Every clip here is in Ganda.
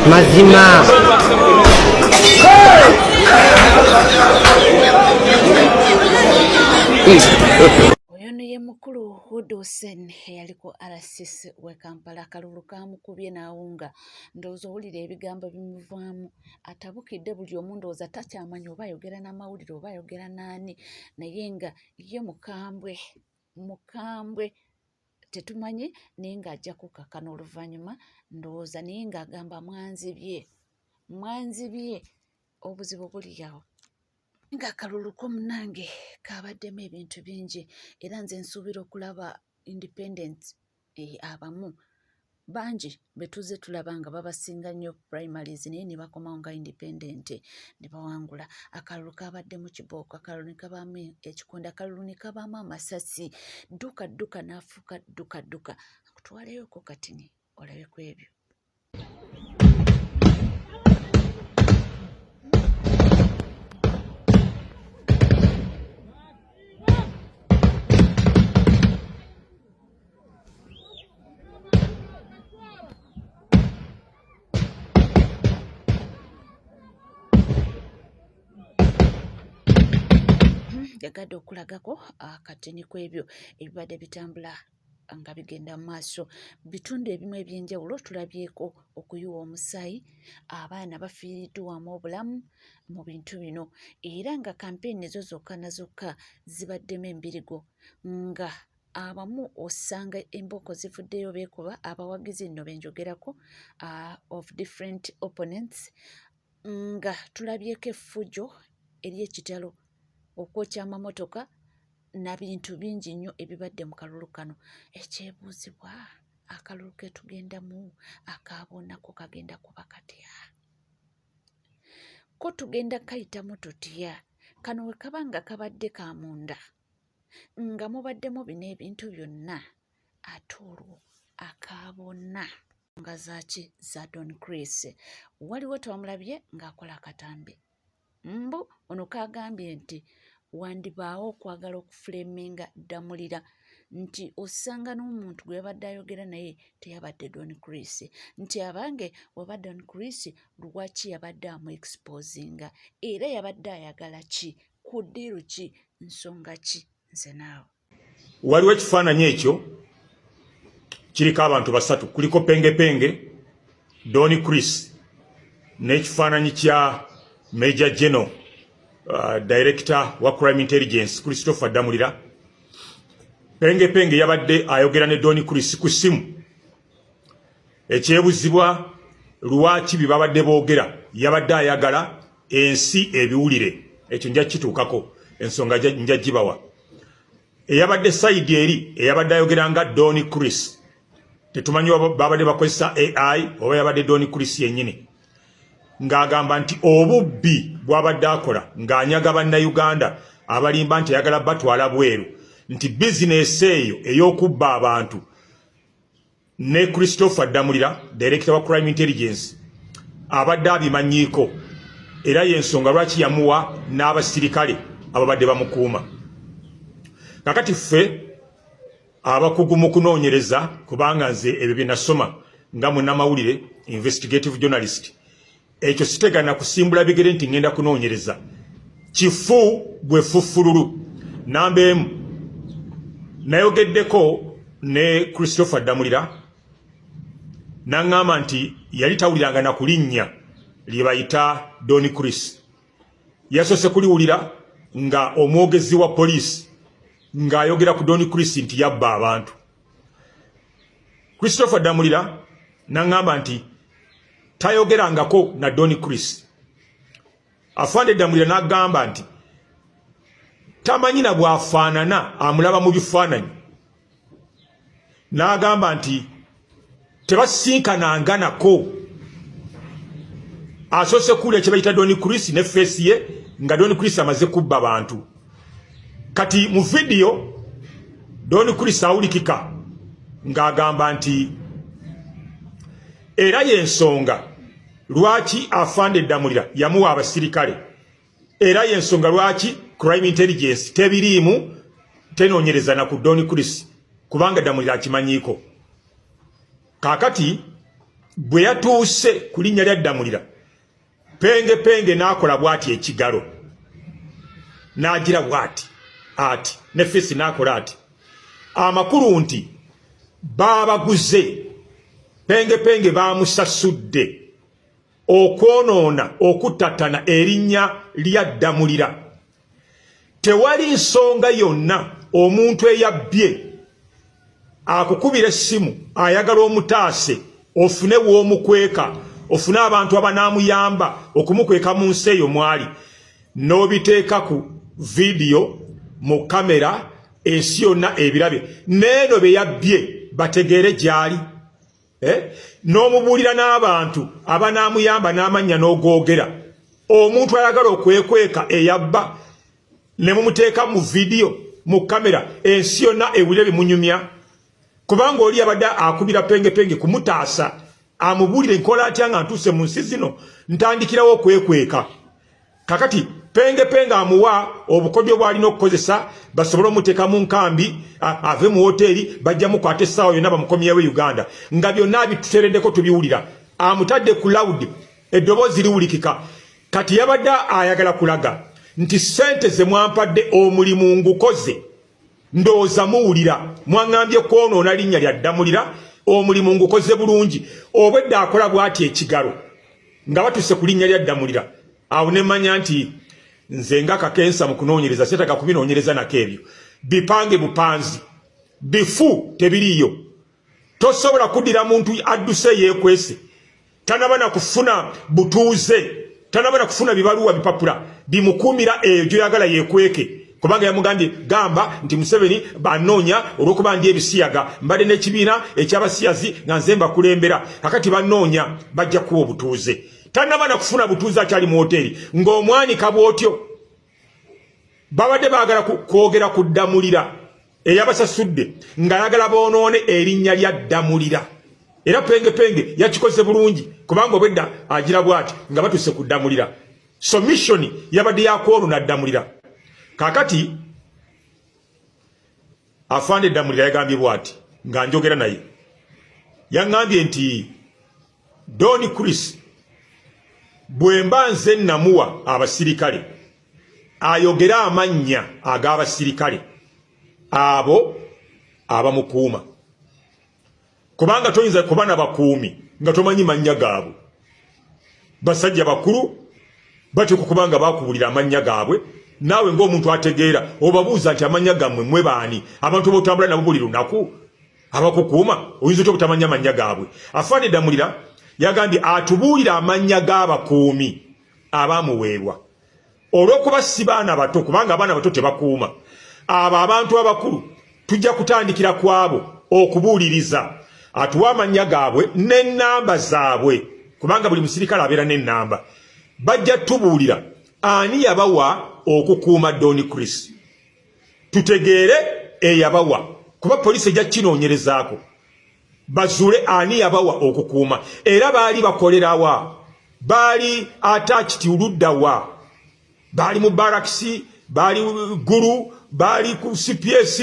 Mazima. Oyo ye mukulu Hudson eyali ku RCC we Kampala akalulu kamukubye n'awunga ndowooza owulira ebigambo bimuvaamu atabukidde buli omu ndowooza takyamanya oba ayogera n'amawulire oba ayogera n'ani naye nga ye mukambwe tetumanyi naye ng'ajja kukakana oluvannyuma ndowooza naye ng'agamba mwanzibye obuzibu buli awo nga akalulu ko munange kabaddemu ebintu bingi era nze nsuubira okulaba independent abamu bangi betuze tulaba nga babasinga nnyo primaries naye ne bakomawo nga independent ne bawangula. Akalulu kabaddemu kibooko, akalulu ne kabaamu ekikonde, akalulu ne kabaamu amasasi, dduka n'afuuka dduka. Akutwaleyoko katini olabe ku ebyo. Yagadde okulagako akatini ku ebyo ebibadde bitambula nga bigenda mu maaso. Bitundu ebimu eby'enjawulo tulabyeko okuyiwa omusaayi, abaana bafiiriddwamu obulamu mu bintu bino era nga kampeyini ezo zokka na zokka zibaddemu embirigo nga abamu osanga embooko zivuddeyo beekuba abawagizi nno benjogerako of different opponents nga tulabyeko effujjo ery'ekitalo, okwokya amamotoka na bintu bingi nnyo ebibadde mu kalulu kano. Ekyebuuzibwa akalulu ke tugendamu akaabonako kagenda kuba katya? Ko tugenda kayitamu tutya? Kano we kaba nga kabadde ka munda nga mubaddemu bino ebintu byonna ate olwo akaabona nga zaaki za Don Chris. Waliwo twamulabye ng'akola akatambi ono kagambye nti wandibaawo okwagala okufuleminga Damulira nti osanga n'omuntu gwe yabadde ayogera naye teyabadde Don Chris, nti abange waba Don Chris lwaki yabadde amu exposinga era yabadde ayagala ki, ku ddiiru ki, nsonga ki? Nze naawe waliwo ekifaananyi ekyo kiriko abantu basatu, kuliko Pengepenge, Don Chris n'ekifaananyi kya Major General Director wa Crime Intelligence Christopher Damulira. Pengepenge yabadde ayogera ne Don Chris ku ssimu. Ekyebuzibwa lwaki bibabadde boogera, yabadde ayagala ensi ebiwulire. Ekyo nja kituukako, ensonga nja gibawa. Eyabadde side eri eyabadde ayogera nga Don Chris, tetumanyi babadde bakozesa AI oba yabadde Don Chris yennyini, ng'agamba nti obubbi bw'abadde akola ng'anyaga bannayuganda abalimba nti ayagala batwala bweru, nti bizinesi eyo ey'okubba abantu ne Christopher Damulira, Director wa Crime Intelligence, abadde abimanyiiko era y'ensonga lwaki yamuwa n'abasirikale ababadde bamukuuma. Kakati ffe abakugu mu kunoonyereza, kubanga nze ebyo bye nasoma nga munnamawulire investigative journalist, ekyo sitegana kusimbula bigere nti ngenda kunoonyereza. Kifu bwe fufululu. Namba emu, nayogeddeko ne Christopher Damulira n'aŋŋamba nti yali tawuliranga na kulinnya lye bayita Don Chris. Yasoose kuliwulira nga omwogezi wa poliisi ng'ayogera ku Don Chris nti yabba abantu. Christopher Damulira n'aŋŋamba nti tayogerangako na Don Chris. Afande Damulira n'agamba nti tamanyina bwafaanana amulaba mu bifaananyi n'agamba nti tebasinkananganako asoose kuwulira kye bayita Don Chris ne feesi ye nga Don Chris amaze kubba abantu kati mu vidiyo Don Chris awulikika ng'agamba nti era y'ensonga lwaki afande Damulira yamuwa abasirikale era y'ensonga lwaki crime intelligence tebiriimu tenoonyereza na ku Don Chris kubanga Damulira akimanyiiko kakati bwe yatuuse ku linnya lya Damulira penge n'akola bw'ati ekigalo n'agira bw'ati ati ne feesi n'akola ati amakulu nti baabaguze penge baamusasudde okwonoona okuttatana erinnya lya Damulira tewali nsonga yonna omuntu eyabbye akukubira essimu ayagala omutaase ofune w'omukweka ofune abantu abanaamuyamba okumukweka mu nsi eyo mwali n'obiteeka ku vidiyo mu kamera ensi yonna ebirabe neeno be yabbye bategeere gy'ali n'omubuulira n'abantu abanaamuyamba n'amannya n'ogoogera omuntu ayagala okwekweka eyabba ne mumuteeka mu vidiyo mu kamera ensi yonna ewulire bimunyumya kubanga oli abadde akubira penge kumutaasa amubuulire nkola atya nga ntuuse mu nsi zino ntandikirawo okwekweka kakati penge amuwa obukodyo bw'alina okukozesa basobole omuteeka mu nkambi ave mu woteeri bajja mukwata essaawa yonna bamukomyewo Uganda nga byonna bituteereddeko tubiwulira amutadde ku lawudi eddoboozi liwulikika kati yabadde ayagala kulaga nti ssente ze mwampadde omulimu ngukoze ndowooza muwulira mwaŋŋambye kwonoona linnya lya Damulira omulimu ngukoze bulungi obwedde akola bw'ati ekigalo nga batuuse ku linnya lya Damulira awo ne mmanya nti nze nga kakensa mu kunoonyereza seetaaga kubinoonyereza nako ebyo bipange bupanzi bifu tebiriiyo tosobola kuddira muntu adduse yeekwese tanaba na kufuna butuuze tanaba na kufuna bibaluwa bipapula bimukuumira eyo gyoyagala yeekweke kubanga yamugambye gamba nti Museveni bannoonya olw'okuba ndi ebisiyaga mbadde n'ekibiina eky'abasiyazi nga nze mbakulembera kakati bannoonya bajja kuwa obutuuze tanaba na kufuna butuuze akyali mu woteeri ng'omwanika bw'otyo babadde baagala kwogera ku Damulira eyabasasudde ng'ayagala boonoone erinnya lya Damulira era penge yakikoze bulungi kubanga obwedda agira bw'ati nga batuuse ku Damulira so mission yabadde yakwonoona Damulira kakati afande Damulira yagambye bw'ati nga njogera naye yaŋŋambye nti Don Chris bwe mba nze namuwa abasirikale ayogera amannya ag'abasirikale abo abamukuuma kubanga toyinza kuba n'abakuumi nga tomanyi mannya gaabwe basajja bakulu batyo kubanga baakubulira amannya gaabwe naawe ng'omuntu ategeera obabuuza nti amannya gammwe mwe baani abantu b'otambula nabo buli lunaku abakukuuma oyinza otya obutamanya mannya gaabwe afande Damulira yagambye atubuulira amannya g'abakuumi abaamuweebwa olw'okuba si baana bato kubanga abaana bato tebakuuma abo abantu abakulu tujja kutandikira ku abo okubuuliriza atuwa amannya gaabwe n'ennamba zaabwe kubanga buli musirikale abeera n'ennamba bajja tubuulira ani yabawa okukuuma Don Chris tutegeere eyabawa kuba poliisi ejja kinoonyerezaako bazuule ani yabawa okukuuma era baali bakolerawa baali attached uluddawa baali mu barakisi baali guru baali ku CPS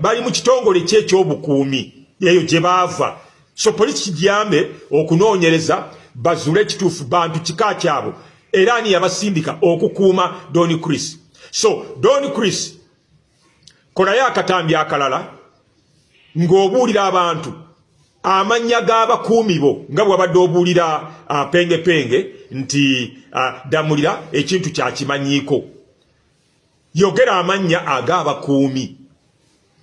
baali mu kitongole ky'ekyobukuumi eyo gye baava so poliisi kijambe okunoonyereza bazuule ekituufu bantu kika kyabo era ani yabasindika okukuuma Don Chris so Don Chris kolayo akatambi akalala ng'obuulira abantu amannya g'abakuumi bo nga bw'abadde obuulira penge nti Damulira ekintu kyakimanyiiko yogera amannya ag'abakuumi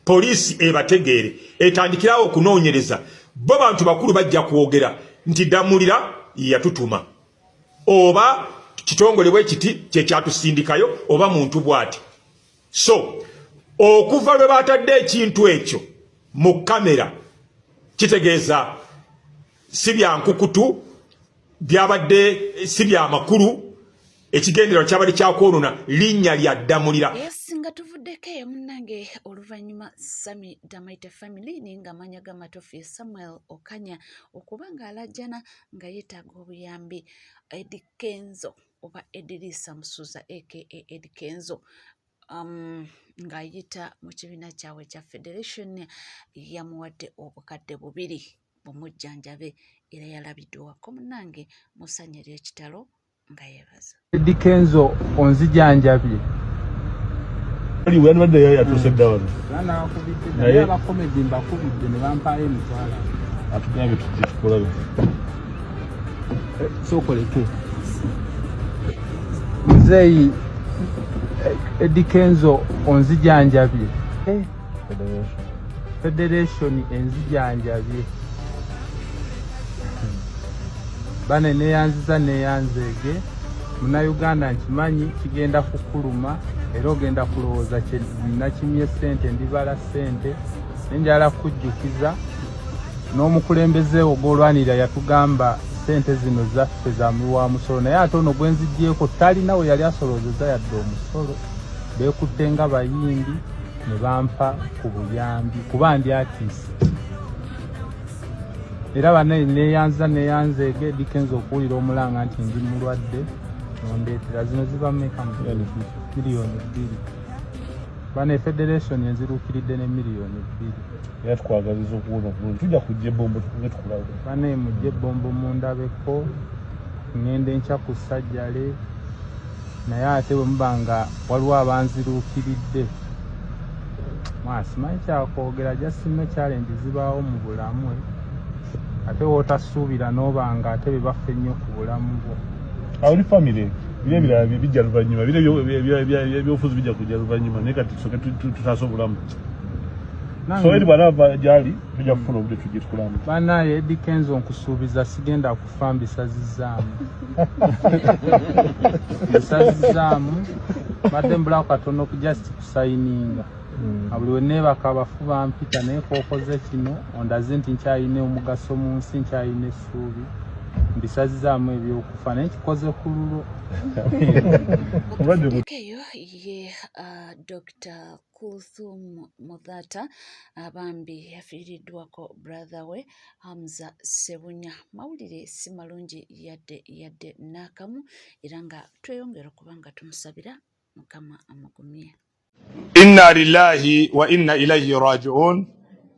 poliisi ebategeere etandikirawo okunoonyereza bo bantu bakulu bajja kwogera nti Damulira yatutuma oba kitongole bwe kiti kye kyatusindikayo oba muntu bw'ati So okuva lwe batadde ekintu ekyo mu kamera kitegeeza si bya nkukutu byabadde si bya makulu ekigendero kyabadde kyakwonona linnya lya Ddamulira. Nga tuvuddeko eyo munnange oluvannyuma Sami Damaite family ninga manya gamatofi Samuel Okanya okuba nga alajjana nga yeetaaga obuyambi Eddie Kenzo oba Edirisa Musuza aka Eddie Kenzo ng'ayita mu kibiina kyabwe kya Federation yamuwadde obukadde 2 bumujjanjabe era yalabiddwako munnange musanyira ekitalo nga yeebaza. Eddie Kenzo onzijanjabye Muzeeyi Eddie Kenzo onzijanjabye Federation enzijanjabye bane neyanziza neyanzeege Munnayuganda nkimanyi kigenda kukuluma era ogenda kulowooza nakimye ssente ndibala ssente nenjala kujjukiza n'omukulembeze ogw'olwanirira yatugamba ssente zino zaffe za muwa musolo naye ate ono gwe nzigyeko talina we yali asoloozeza yadde omusolo beekutte nga bayimbi ne bampa ku buyambi kuba ndi artist era bane neyanza neyanzeege Eddie Kenzo okuwulira omulanga nti ndi mulwadde nondeetera zino ziba meka miliyoni 2 bane Federation enziruukiridde ne miliyoni 2 yatukwagaliza okuwona bulungi tujja kujja ebbombo tukulaba bane mujja ebbombo mundabeko ngende nkya ku ssajjale naye ate bwe muba nga waliwo abanziruukiridde mwasimanyi kyakwogera jasino challenge zibaawo mu bulamu ate wotasuubira n'oba nga ate bebaffe nnyo ku bulamu bwo awuli famire bire ebirala bijja luvannyuma bire ebyobufuzi bijja kujja luvannyuma naye kati tusoke tutaasa obulamu so eri bw'anaava gyali tujja kufuna obudde tujje tukulamu banaye Eddie Kenzo nkusuubiza sigenda kufa mbisazizaamu mbisazizaamu badde mbulako katono just kusayininga buli we neebaka abafu bampita naye kookoze kino ondaze nti nkyayina omugaso mu nsi nkyayina essuubi mbisazizaamu ebyokufa naye kikoze ku lulo eyo ye Dr. Kulthum Muthata abambi yafiiriddwako brother we Hamza Sebunya mawulire si malungi yadde n'akamu era nga tweyongera okuba nga tumusabira Mukama amugumye. Inna lillahi wa inna ilayhi raji'un.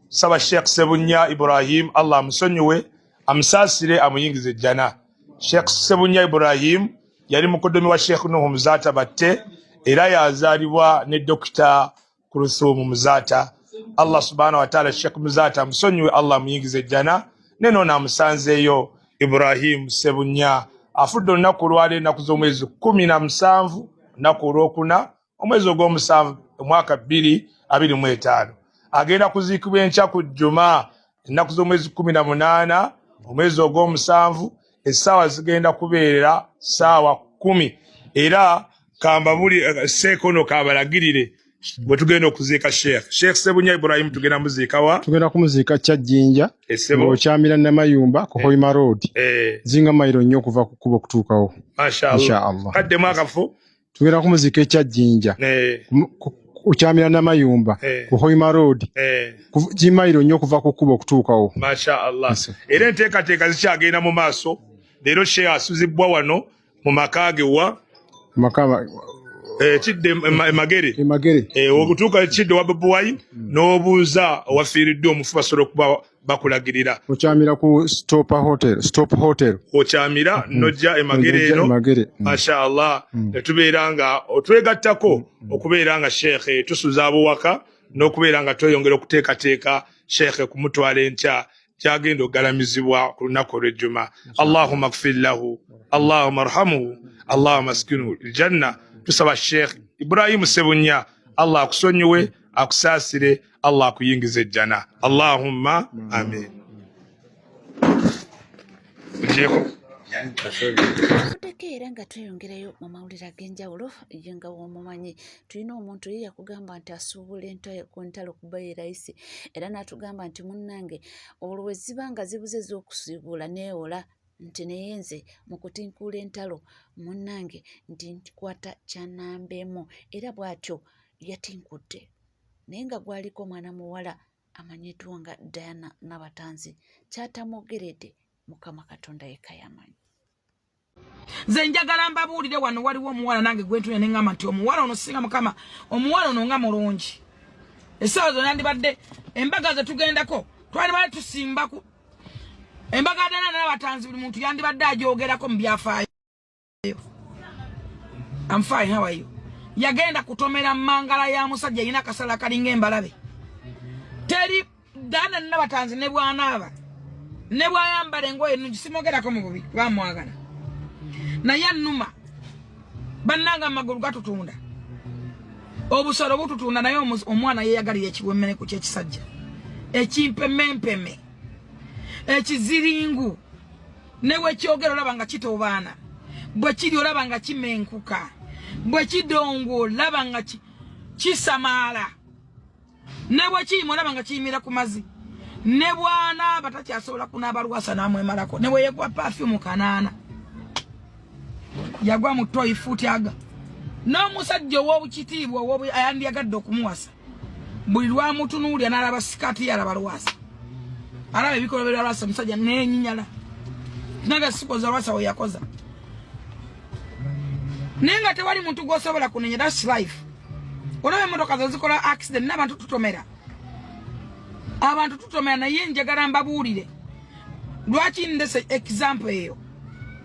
Saba Sheikh Sebunya Ibrahim Allah amusonyiwe amusaasire amuyingize jana. Sheikh Sebunya Ibrahim yali mukodomi wa Sheikh Nuhu Muzaata batte era yazaalibwa ne Dr. Kulthum Muzaata. Allah subhanahu wa ta'ala Sheikh Muzaata amusonyiwe Allah amuyingize jana neno namusanzeeyo Ibrahim Sebunya afudde olunaku lwali ennaku z'omwezi 17 nnaku olwokuna omwezi ogw'omusanvu omwaka 2025 agenda kuziikibwa enkya ku Juma ennaku z'omwezi 18 omwezi ogw'omusanvu essaawa zigenda kubeera ssaawa 10 era kamba buli seekono kabalagirire bwe tugenda okuziika Sheikh Sebunya Ibrahim tugenda muziikawa tugenda kumuziika Kyajjinja okyamira Namayumba ku Hoima Road zinga mayiro nnyo okuva ku kkubo okutuukawo Mashaallah kaddemu akafu tugenda kumuziika Kyajjinja okyamira Namayumba ku Hoima Road zimayiro nnyo okuva ku kkubo okutuukawo Mashaallah era enteekateeka zikyagenda mu maaso leero Sheikh asuzibwa wano mu makaage wa Chidde Magere okutuuka Chidde wa Babuwai n'obuuza owafiiriddwe omufu basobola okuba bakulagirira okyamira ku Stop Hotel okyamira nojja Emagere eno Mashaallah netubeera nga otwegattako okubeera nga Sheikh tusuza abowaka n'okubeera nga tweyongera okuteekateeka Sheikh kumutwala enkya kyagenda okugalamizibwa ku lunaku olw'ejjuma. Allahumma gfir lahu Allahumma arhamhu Allahumma askinu aljanna. Tusaba Sheikh Ibrahim Sebunya Allah akusonyiwe akusaasire Allah akuyingize jana. Allahumma amin. Tuddeko era nga tweyongerayo mu mawulire ag'enjawulo ye nga w'omumanyi tulina omuntu ye yakugamba nti asuubula ku ntalo kuba ye layisi era n'atugamba nti munnange olwo we ziba nga zibuze z'okusiibula neewola nti naye nze mu kutinkuula entalo munnange nti nkwata kyanambeemu era bw'atyo yatinkudde naye nga gwaliko omwana muwala amanyiddwa nga Diana Nabatanzi kyatamwogeredde Mukama Katonda yekka yamanyi. Nze njagala mbabuulire wano waliwo omuwala nange gwentunya ne ŋŋamba nti omuwala ono singa Mukama omuwala ono nga mulungi essaawa zonna yandibadde embaga ze tugendako twandibadde tusimbaku embaga Diana Nabatanzi buli muntu yandibadde ajoogerako mu byafaayo. I'm fine, how are you? Yagenda kutomera mangala ya musajja yina akasala kalinga embalabe teri Diana Nabatanzi ne bw'anaaba ne bw'ayambala engoye ennungi simwogerako mu bubi bamwagala naye annuma bannanga amagulu gatutunda obusolo bututunda naye omwana yeyagalira ekiwemmene ku kyekisajja ekimpemempeme ekiziringu ne wekyogera olaba nga kitoobaana bwe kiri olaba nga kimenkuka bwe kidongo olaba nga kisamaala ne bwe kiyima olaba nga kiyimira ku mazzi ne bw'anaaba takyasobola kunaaba Lwasa n'amwemalako ne bwe yegwa perfume kanaana yagwa mu toyi fuuti aga n'omusajja ow'obukitiibwa ayandiyagadde okumuwasa buli lwamutunuulya n'alaba sikaati yalaba Lwasa alaba ebikolobera Lwasa omusajja neenyinyala nange sikoza Lwasa we yakoza naye nga tewali muntu gw'osobola kunenya. That's life. Olaba emmotoka zo zikola accident n'abantu tutomera naye njagala mbabuulire lwaki ndese example eyo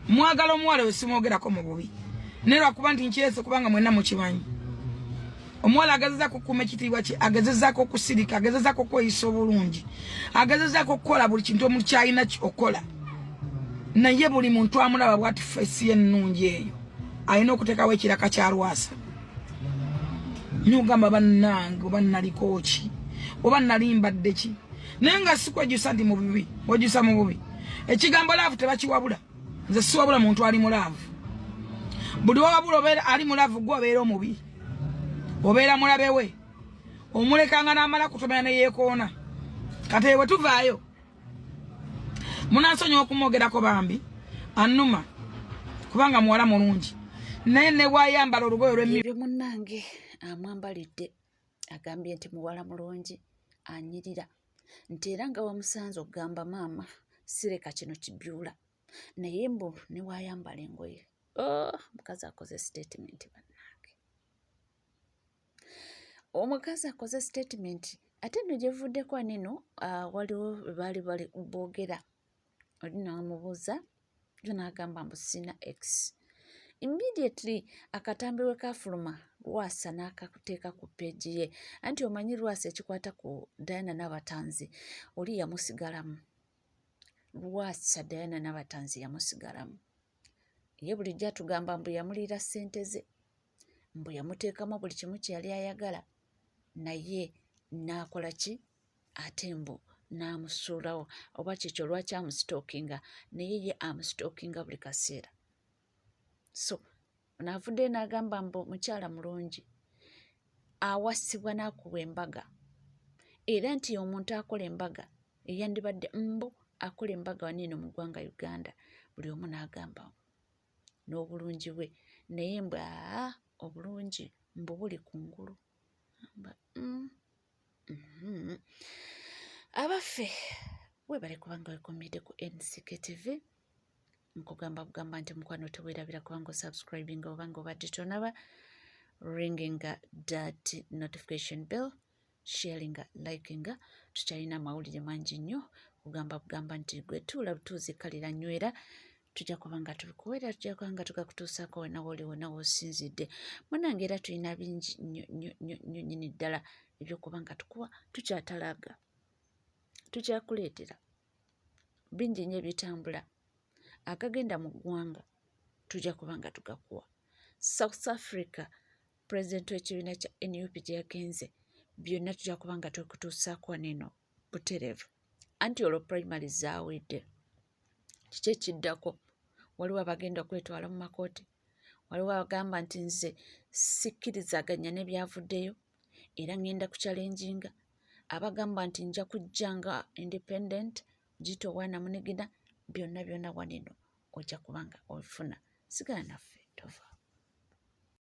mwagala omuwala we simwogerako mu bubi ne lwakuba nti nkirese kubanga mwenna mukimanyi omuwala agezezaako okukuuma ekitiibwa kye agezezaako okusirika agezezaako okweyisa obulungi agezezaako okukola buli kintu omuntu kyalina okola naye buli muntu amulaba bwati feesi ennungi eyo alina okuteekawo ekiraka kya Lwasa n'ogamba bannange oba naliko ki oba nali mbadde ki naye nga sikwejjusa nti mu bibi wejjusa mu bubi ekigambo laavu tebakiwabula nze siwabula muntu ali mulaavu buli wawabula obeera ali mulaavu gwe obeera omubi obeera mulabe we omulekanga n'amala kutomera ne yeekoona kati bwe tuvaayo munansonyiwa okumwogerako bambi annuma kubanga muwala mulungi naye ne bw'ayambala olugoye olw'emmibyo munnange amwambalidde agambye nti muwala mulungi anyirira nti era nga wamusanze okugamba maama sireka kino kibyula naye mbu ne wayambala engoye omukazi akoze statement bannange omukazi akoze statement ate nno gyevuddeko anino waliwo baali boogera oli n'amubuuza yo n'agamba mbu sina x immediately akatambi we kafuluma Lwasa n'akateeka ku peegi ye anti omanyi Lwasa ekikwata ku Diana Nabatanzi oli yamusigalamu Lwasa Diana Nabatanzi yamusigalamu ye bulijjo atugamba mbu yamuliira ssente ze mbu yamuteekamu buli kimu kye yali ayagala naye n'akola ki ate mbu n'amusuulawo oba kyekyo lwaki amusitookinga naye ye amusitookinga buli kaseera so naavuddeyo n'agamba mbu mukyala mulungi awasibwa n'akuwa embaga era nti omuntu akola embaga eyandibadde mbu akola embaga waniino mu ggwanga Uganda buli omu n'agamba n'obulungi bwe naye mbu obulungi mbu buli kungulu abaffe webale kubanga wekomedde ku NCK TV nkugamba bugamba nti mukwano teweerabira kubanga osubscribinga obanga obadde tonaba ringinga that notification bell sharinga likinga tukyalina amawulire mangi nnyo kugamba bugamba nti gwe tuula butuuzi kalira nywera tujja kubanga tubikuweera tujja kubanga tugakutuusaako wenawo oli wenawo osinzidde munange era tulina bingi nnyo nyini ddala ebyokubanga tukuwa tukyatalaga tukyakuleetera bingi nnyo ebitambula akagenda mu ggwanga tujja kubanga tugakuwa. South Africa president w'ekibiina kya NUP gye yagenze byonna tujja kubanga tukutuusaako neno butereevu anti olwo primary zaawedde kiki ekiddako waliwo abagenda okwetwala mu makooti, waliwo abagamba nti nze sikkirizaganya n'ebyavuddeyo era ngenda ku challenginga, abagamba nti nja kujja nga independent gitowaana munigina, byonna byonna wanino ojja kubanga ofuna. Sigala naffe tova.